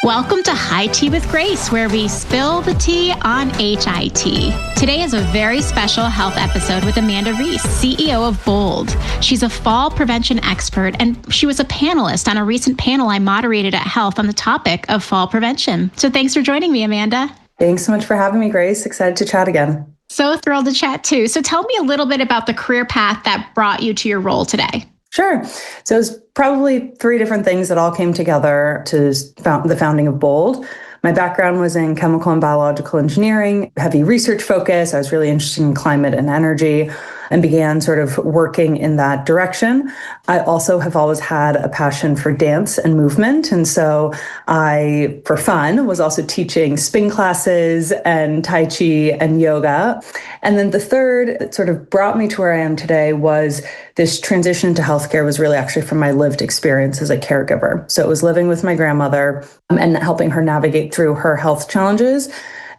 Welcome to HITea With Grace, where we spill the tea on HIT. Today is a very special health episode with Amanda Rees, CEO of Bold. She's a fall prevention expert, and she was a panelist on a recent panel I moderated at Health on the topic of fall prevention. So thanks for joining me, Amanda. Thanks so much for having me, Grace. Excited to chat again. So thrilled to chat too. So tell me a little bit about the career path that brought you to your role today. Sure. So it's probably three different things that all came together to the founding of Bold. My background was in chemical and biological engineering, heavy research focus. I was really interested in climate and energy and began sort of working in that direction. I also have always had a passion for dance and movement. And so I, for fun, was also teaching spin classes and Tai Chi and yoga. And then the third that sort of brought me to where I am today was this transition to healthcare was really actually from my lived experience as a caregiver. So it was living with my grandmother and helping her navigate through her health challenges.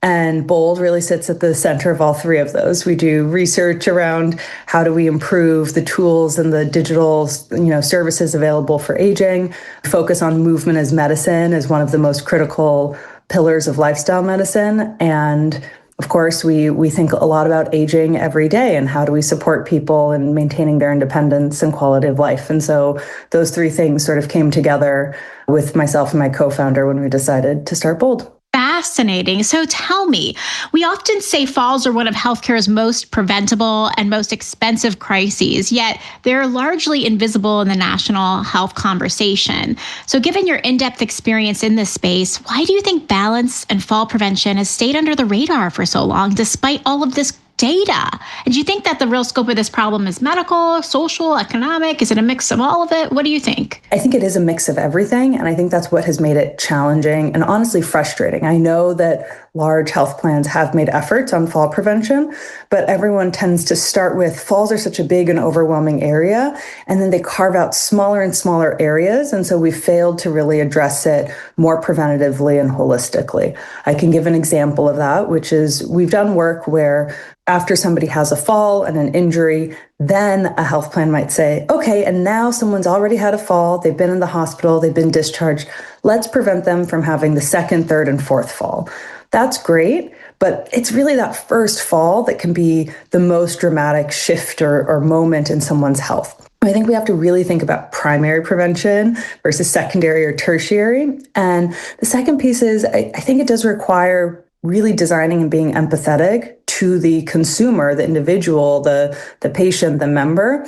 And Bold really sits at the center of all three of those. We do research around how do we improve the tools and the digital, services available for aging, focus on movement as medicine as one of the most critical pillars of lifestyle medicine. And of course, we think a lot about aging every day and how do we support people in maintaining their independence and quality of life. And so those three things sort of came together with myself and my co-founder when we decided to start Bold. Fascinating. So tell me, we often say falls are one of healthcare's most preventable and most expensive crises, yet they're largely invisible in the national health conversation. So given your in-depth experience in this space, why do you think balance and fall prevention has stayed under the radar for so long, despite all of this data? And do you think that the real scope of this problem is medical, social, economic? Is it a mix of all of it? What do you think? I think it is a mix of everything. And I think that's what has made it challenging and honestly frustrating. I know that large health plans have made efforts on fall prevention, but everyone tends to start with falls are such a big and overwhelming area, and then they carve out smaller and smaller areas. And so we've failed to really address it more preventatively and holistically. I can give an example of that, which is we've done work where after somebody has a fall and an injury, then a health plan might say, okay, and now someone's already had a fall, they've been in the hospital, they've been discharged, let's prevent them from having the second, third, and fourth fall. That's great, but it's really that first fall that can be the most dramatic shift or moment in someone's health. I think we have to really think about primary prevention versus secondary or tertiary. And the second piece is I think it does require really designing and being empathetic to the consumer, the individual, the patient, the member.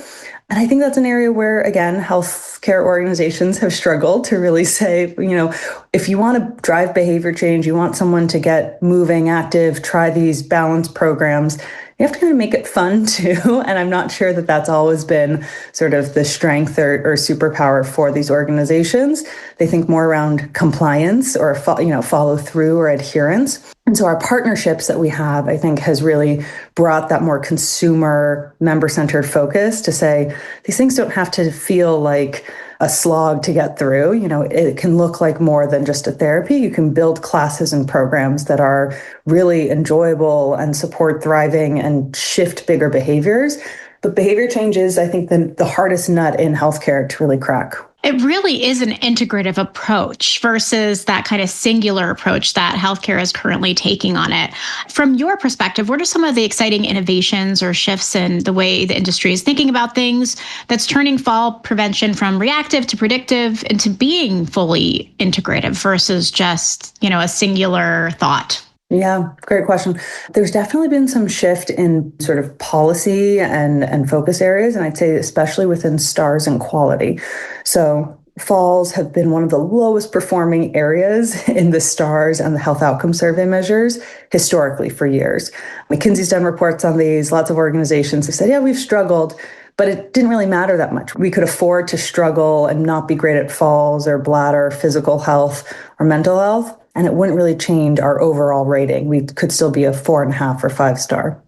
And I think that's an area where, again, healthcare organizations have struggled to really say, if you want to drive behavior change, you want someone to get moving, active, try these balance programs, you have to kind of make it fun too. And I'm not sure that that's always been sort of the strength or superpower for these organizations. They think more around compliance or, follow through or adherence. And so our partnerships that we have, I think, has really brought that more consumer member-centered focus to say, these things don't have to feel like a slog to get through. It can look like more than just a therapy. You can build classes and programs that are really enjoyable and support thriving and shift bigger behaviors. But behavior change is, I think, the hardest nut in healthcare to really crack. It really is an integrative approach versus that kind of singular approach that healthcare is currently taking on it. From your perspective, what are some of the exciting innovations or shifts in the way the industry is thinking about things that's turning fall prevention from reactive to predictive into being fully integrative versus just, a singular thought? Yeah, great question. There's definitely been some shift in sort of policy and focus areas, and I'd say especially within stars and quality. So falls have been one of the lowest performing areas in the stars and the health outcome survey measures historically for years. McKinsey's done reports on these. Lots of organizations have said, yeah, we've struggled, but it didn't really matter that much. We could afford to struggle and not be great at falls or bladder, physical health, or mental health. And it wouldn't really change our overall rating. We could still be a 4.5 or 5-star.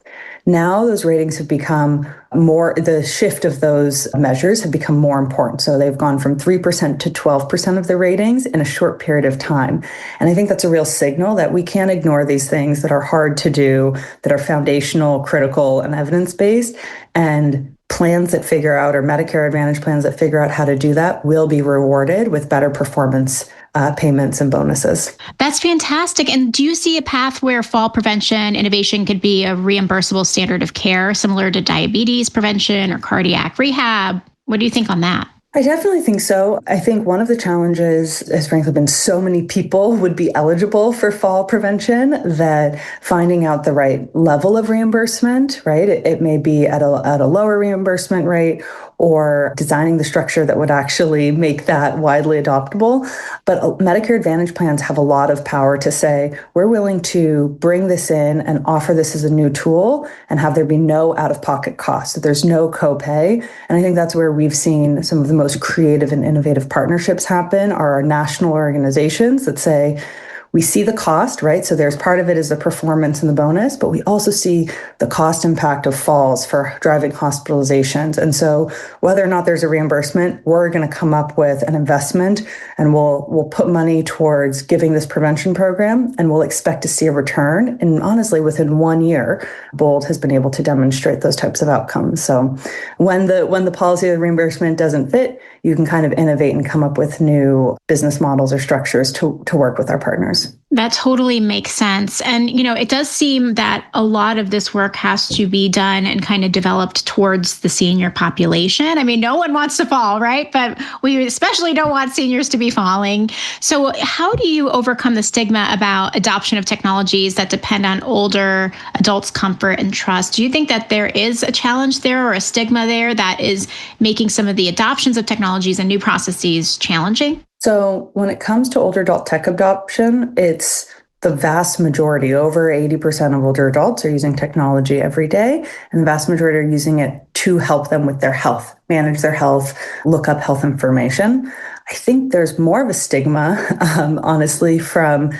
Now those ratings have become the shift of those measures have become more important. So they've gone from 3% to 12% of the ratings in a short period of time. And I think that's a real signal that we can't ignore these things that are hard to do, that are foundational, critical, and evidence-based, and plans that figure out, or Medicare Advantage plans that figure out how to do that, will be rewarded with better performance payments and bonuses. That's fantastic. And do you see a path where fall prevention innovation could be a reimbursable standard of care, similar to diabetes prevention or cardiac rehab? What do you think on that? I definitely think so. I think one of the challenges has frankly been so many people would be eligible for fall prevention that finding out the right level of reimbursement, right? It may be at a lower reimbursement rate, or designing the structure that would actually make that widely adoptable. But Medicare Advantage plans have a lot of power to say, we're willing to bring this in and offer this as a new tool and have there be no out-of-pocket cost. So there's no copay. And I think that's where we've seen some of the most creative and innovative partnerships happen, are our national organizations that say, we see the cost, right? So there's part of it is the performance and the bonus, but we also see the cost impact of falls for driving hospitalizations. And so whether or not there's a reimbursement, we're going to come up with an investment, and we'll put money towards giving this prevention program, and we'll expect to see a return. And honestly, within 1 year, Bold has been able to demonstrate those types of outcomes. So when the policy of reimbursement doesn't fit, you can kind of innovate and come up with new business models or structures to work with our partners. That totally makes sense. And, it does seem that a lot of this work has to be done and kind of developed towards the senior population. I mean, no one wants to fall, right? But we especially don't want seniors to be falling. So how do you overcome the stigma about adoption of technologies that depend on older adults' comfort and trust? Do you think that there is a challenge there, or a stigma there, that is making some of the adoptions of technologies and new processes challenging? So when it comes to older adult tech adoption, it's the vast majority, over 80% of older adults are using technology every day, and the vast majority are using it to help them with their health, manage their health, look up health information. I think there's more of a stigma, honestly, from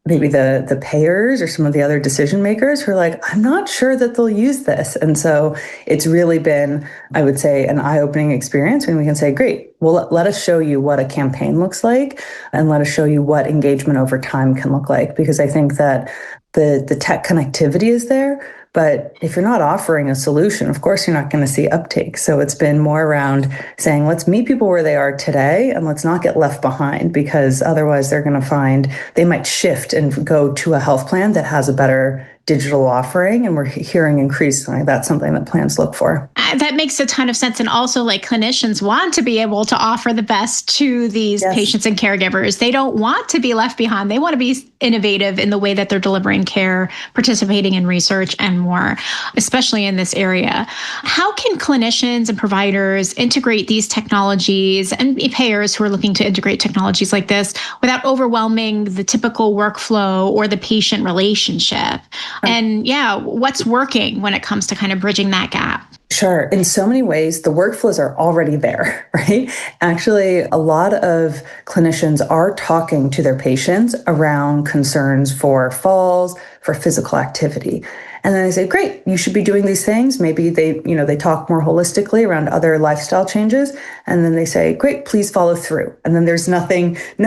maybe the payers or some of the other decision makers who are like, I'm not sure that they'll use this. And so it's really been, I would say, an eye-opening experience when we can say, great, well, let us show you what a campaign looks like, and let us show you what engagement over time can look like. Because I think that the tech connectivity is there, but if you're not offering a solution, of course, you're not going to see uptake. So it's been more around saying, let's meet people where they are today, and let's not get left behind, because otherwise they're going to find they might shift and go to a health plan that has a better digital offering. And we're hearing increasingly that's something that plans look for. That makes a ton of sense. And also, like, clinicians want to be able to offer the best to these patients and caregivers. They don't want to be left behind. They want to be innovative in the way that they're delivering care, participating in research, and more, especially in this area. How can clinicians and providers integrate these technologies, and payers who are looking to integrate technologies like this, without overwhelming the typical workflow or the patient relationship? And what's working when it comes to kind of bridging that gap? Sure. In so many ways, the workflows are already there, right? Actually, a lot of clinicians are talking to their patients around concerns for falls, for physical activity. And then I say, great, you should be doing these things. Maybe they talk more holistically around other lifestyle changes. And then they say, great, please follow through. And then there's no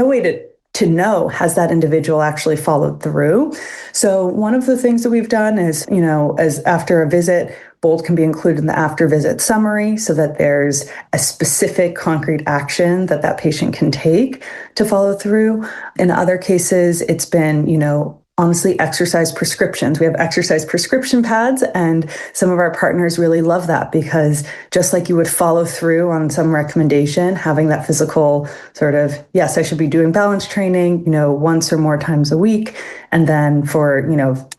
way to know, has that individual actually followed through? So one of the things that we've done is, as after a visit, Bold can be included in the after visit summary, so that there's a specific concrete action that patient can take to follow through. In other cases, it's been, honestly, exercise prescriptions. We have exercise prescription pads, and some of our partners really love that, because just like you would follow through on some recommendation, having that physical sort of, yes, I should be doing balance training, once or more times a week, and then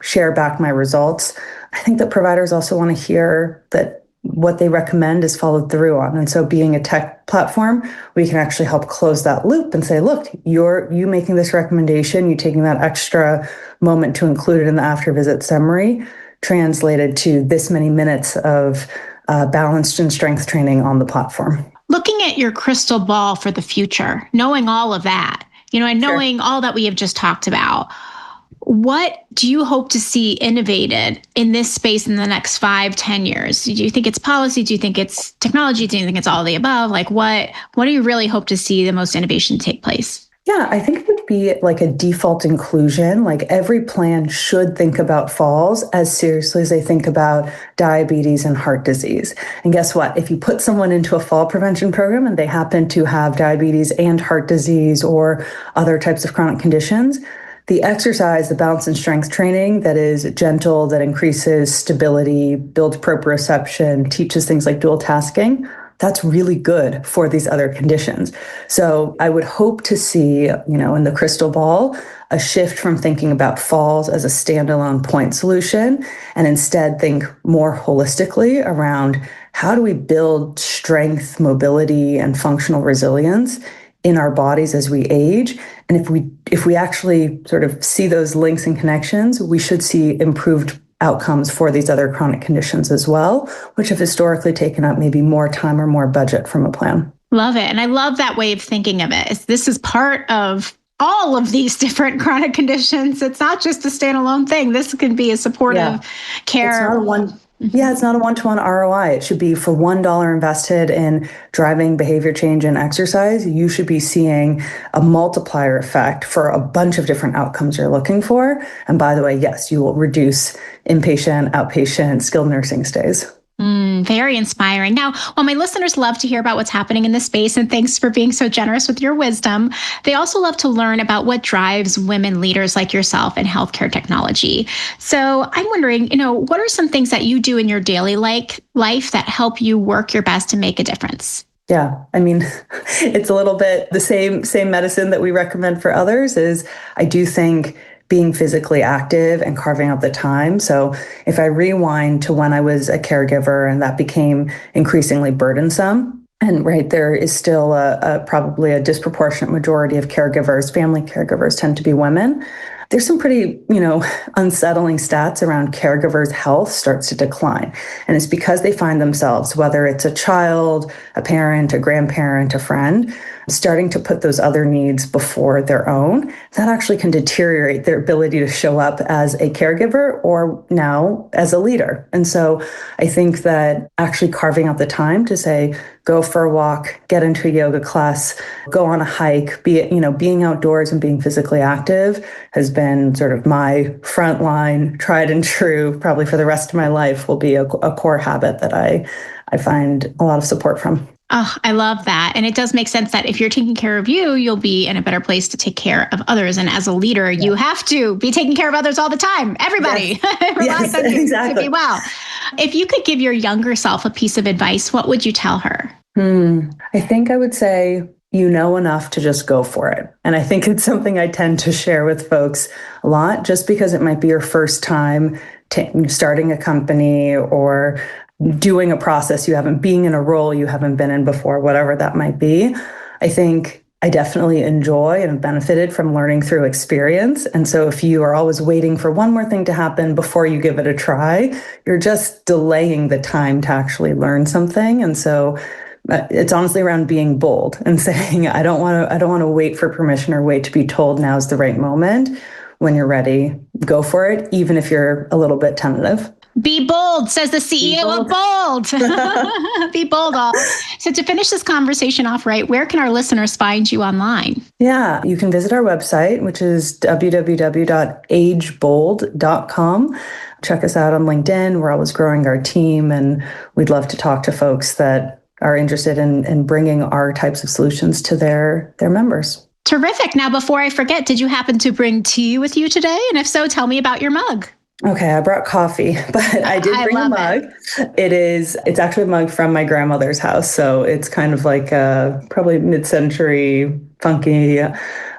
share back my results. I think that providers also want to hear that what they recommend is followed through on. And so being a tech platform, we can actually help close that loop and say, look, you making this recommendation, you taking that extra moment to include it in the after visit summary, translated to this many minutes of balanced and strength training on the platform. Looking at your crystal ball for the future, knowing all of that, and knowing all that we have just talked about, what do you hope to see innovated in this space in the next 5-10 years? Do you think it's policy? Do you think it's technology? Do you think it's all the above? Like, what do you really hope to see the most innovation take place? Yeah, I think be like a default inclusion. Like every plan should think about falls as seriously as they think about diabetes and heart disease. And guess what? If you put someone into a fall prevention program and they happen to have diabetes and heart disease or other types of chronic conditions, the exercise, the balance and strength training that is gentle, that increases stability, builds proprioception, teaches things like dual tasking, that's really good for these other conditions. So I would hope to see, in the crystal ball, a shift from thinking about falls as a standalone point solution and instead think more holistically around how do we build strength, mobility, and functional resilience in our bodies as we age. And if we actually sort of see those links and connections, we should see improved outcomes for these other chronic conditions as well, which have historically taken up maybe more time or more budget from a plan. Love it. And I love that way of thinking of it. This is part of all of these different chronic conditions. It's not just a standalone thing. This can be a supportive care. It's not a one. Yeah, it's not a one-to-one ROI. It should be for $1 invested in driving behavior change and exercise, you should be seeing a multiplier effect for a bunch of different outcomes you're looking for. And by the way, yes, you will reduce inpatient, outpatient, skilled nursing stays. Very inspiring. Now, while my listeners love to hear about what's happening in this space, and thanks for being so generous with your wisdom, they also love to learn about what drives women leaders like yourself in healthcare technology. So I'm wondering, what are some things that you do in your daily life that help you work your best to make a difference? Yeah, I mean, it's a little bit the same medicine that we recommend for others is I do think being physically active and carving out the time. So if I rewind to when I was a caregiver and that became increasingly burdensome, and there is still probably a disproportionate majority of caregivers, family caregivers tend to be women. There's some pretty, unsettling stats around caregivers' health starts to decline. And it's because they find themselves, whether it's a child, a parent, a grandparent, a friend, starting to put those other needs before their own. That actually can deteriorate their ability to show up as a caregiver or now as a leader. And so I think that actually carving out the time to say, go for a walk, get into a yoga class, go on a hike, being outdoors and being physically active has been sort of my frontline, tried and true, probably for the rest of my life will be a core habit that I find a lot of support from. Oh, I love that. And it does make sense that if you're taking care of you, you'll be in a better place to take care of others. And as a leader, you have to be taking care of others all the time. Everybody relies on you to be well. If you could give your younger self a piece of advice, what would you tell her? I think I would say, enough to just go for it. And I think it's something I tend to share with folks a lot, just because it might be your first time starting a company or doing a process being in a role you haven't been in before, whatever that might be. I think I definitely enjoy and have benefited from learning through experience. And so if you are always waiting for one more thing to happen before you give it a try, you're just delaying the time to actually learn something. And so it's honestly around being bold and saying, I don't want to wait for permission or wait to be told now's the right moment. When you're ready, go for it, even if you're a little bit tentative. Be bold, says the CEO of Bold. Be bold, all. So to finish this conversation off right, where can our listeners find you online? Yeah, you can visit our website, which is www.agebold.com. Check us out on LinkedIn. We're always growing our team, and we'd love to talk to folks that are interested in bringing our types of solutions to their members. Terrific. Now, before I forget, did you happen to bring tea with you today? And if so, tell me about your mug. Okay, I brought coffee, but I did bring a mug. It's actually a mug from my grandmother's house. So it's kind of like a probably mid-century funky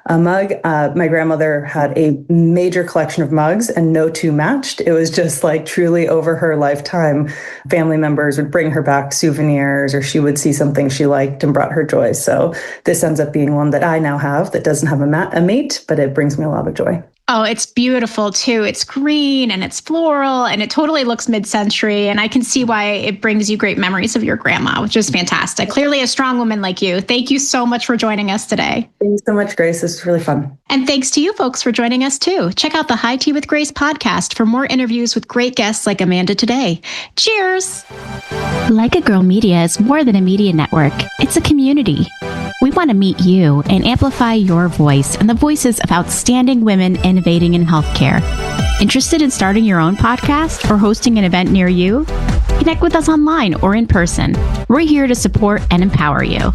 mug. My grandmother had a major collection of mugs and no two matched. It was just like truly over her lifetime, family members would bring her back souvenirs or she would see something she liked and brought her joy. So this ends up being one that I now have that doesn't have a mate, but it brings me a lot of joy. Oh, it's beautiful too. It's green and it's floral and it totally looks mid-century. And I can see why it brings you great memories of your grandma, which is fantastic. Clearly a strong woman like you. Thank you so much for joining us today. Thanks so much, Grace. This was really fun. And thanks to you folks for joining us too. Check out the HITea With Grace podcast for more interviews with great guests like Amanda today. Cheers. Like a Girl Media is more than a media network. It's a community. We want to meet you and amplify your voice and the voices of outstanding women innovating in healthcare. Interested in starting your own podcast or hosting an event near you? Connect with us online or in person. We're here to support and empower you.